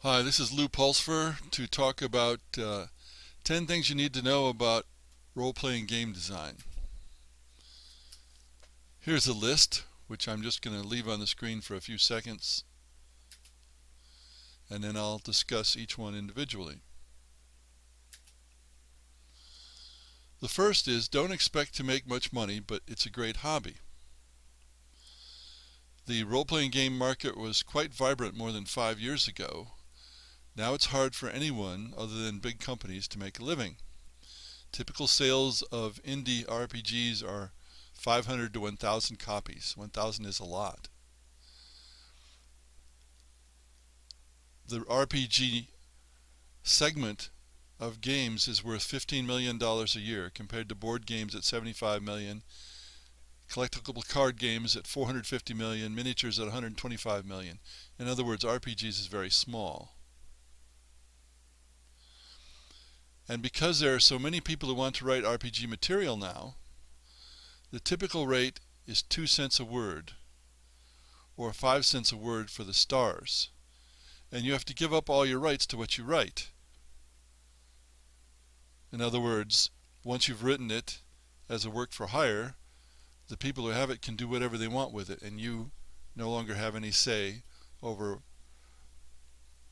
Hi, this is Lou Pulsfer to talk about 10 things you need to know about role-playing game design. Here's a list, which I'm just going to leave on the screen for a few seconds, and then I'll discuss each one individually. The first is, don't expect to make much money, but it's a great hobby. The role-playing game market was quite vibrant more than 5 years ago. Now it's hard for anyone other than big companies to make a living. Typical sales of indie RPGs are 500 to 1,000 copies. 1,000 is a lot. The RPG segment of games is worth $15 million a year compared to board games at $75 million, collectible card games at $450 million, miniatures at $125 million. In other words, RPGs is very small. And because there are so many people who want to write RPG material now, the typical rate is 2 cents a word, or 5 cents a word for the stars. And you have to give up all your rights to what you write. In other words, once you've written it as a work for hire, the people who have it can do whatever they want with it, and you no longer have any say over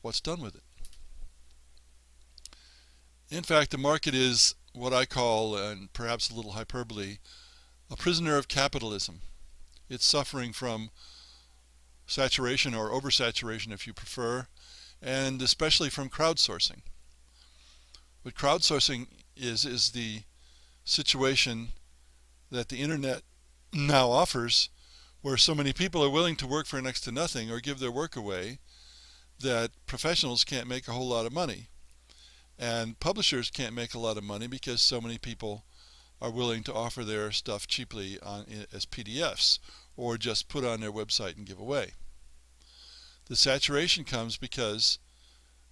what's done with it. In fact, the market is what I call, and perhaps a little hyperbole, a prisoner of capitalism. It's suffering from saturation or oversaturation, if you prefer, and especially from crowdsourcing. What crowdsourcing is the situation that the internet now offers, where so many people are willing to work for next to nothing or give their work away that professionals can't make a whole lot of money. And publishers can't make a lot of money because so many people are willing to offer their stuff cheaply as PDFs or just put on their website and give away. The saturation comes because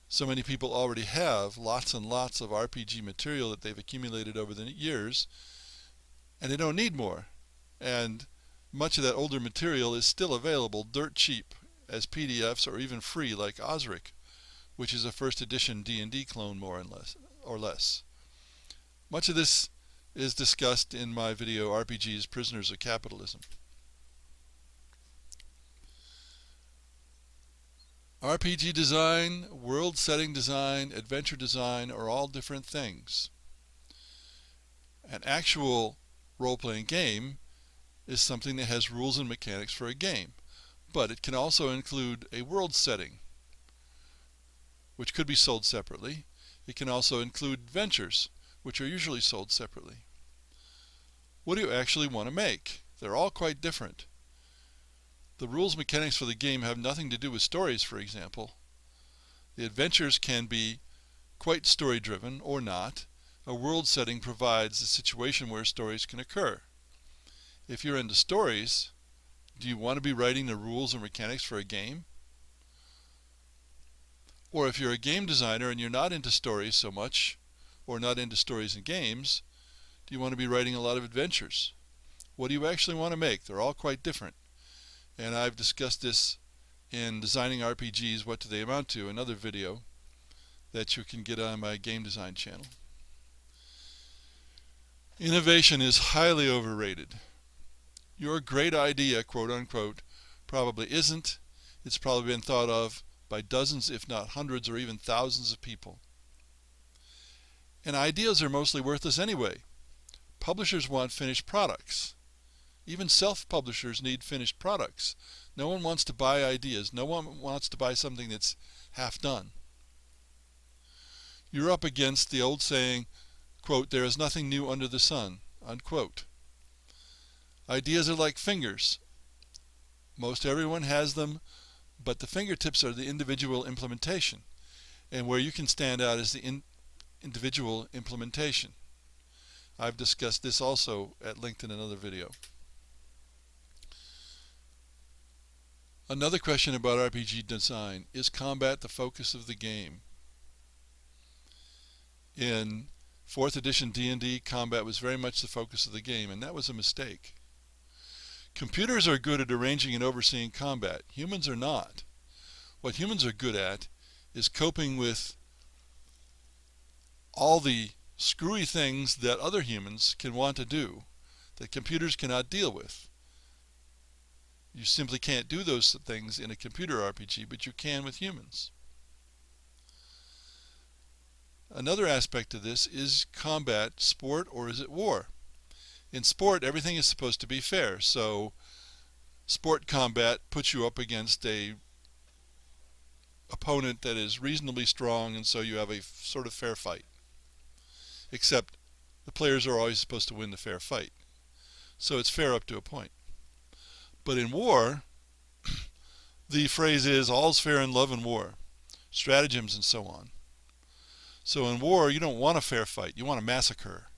so many people already have lots and lots of RPG material that they've accumulated over the years, and they don't need more. And much of that older material is still available dirt cheap as PDFs or even free like Osric, which is a first edition D&D clone more or less. Much of this is discussed in my video RPGs Prisoners of Capitalism. RPG design, world setting design, adventure design are all different things. An actual role-playing game is something that has rules and mechanics for a game, but it can also include a world setting, which could be sold separately. It can also include adventures, which are usually sold separately. What do you actually want to make? They're all quite different. The rules mechanics for the game have nothing to do with stories, for example. The adventures can be quite story-driven or not. A world setting provides a situation where stories can occur. If you're into stories, do you want to be writing the rules and mechanics for a game? Or if you're a game designer and you're not into stories so much, or not into stories and games, do you want to be writing a lot of adventures? What do you actually want to make? They're all quite different. And I've discussed this in Designing RPGs, What Do They Amount To? Another video that you can get on my game design channel. Innovation is highly overrated. Your great idea, quote unquote, probably isn't. It's probably been thought of by dozens, if not hundreds, or even thousands of people. And ideas are mostly worthless anyway. Publishers want finished products. Even self-publishers need finished products. No one wants to buy ideas. No one wants to buy something that's half done. You're up against the old saying, quote, there is nothing new under the sun, unquote. Ideas are like fingers. Most everyone has them, but the fingertips are the individual implementation. And where you can stand out is the individual implementation. I've discussed this also at length in another video. Another question about RPG design: is combat the focus of the game? In 4th edition D&D, combat was very much the focus of the game, and that was a mistake. Computers are good at arranging and overseeing combat. Humans are not. What humans are good at is coping with all the screwy things that other humans can want to do that computers cannot deal with. You simply can't do those things in a computer RPG, but you can with humans. Another aspect of this is combat, sport, or is it war? In sport, everything is supposed to be fair, so sport combat puts you up against a opponent that is reasonably strong, and so you have a sort of fair fight. Except the players are always supposed to win the fair fight. So it's fair up to a point. But in war, the phrase is all's fair in love and war, stratagems and so on. So in war, you don't want a fair fight. You want a massacre.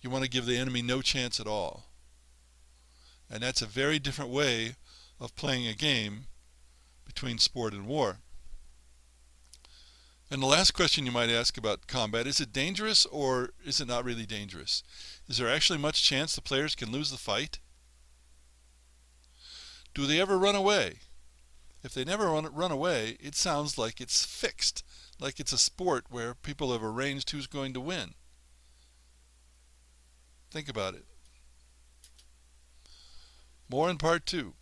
You want to give the enemy no chance at all. And that's a very different way of playing a game between sport and war. And the last question you might ask about combat, is it dangerous or is it not really dangerous? Is there actually much chance the players can lose the fight? Do they ever run away? If they never run away, it sounds like it's fixed, like it's a sport where people have arranged who's going to win. Think about it. More in part 2.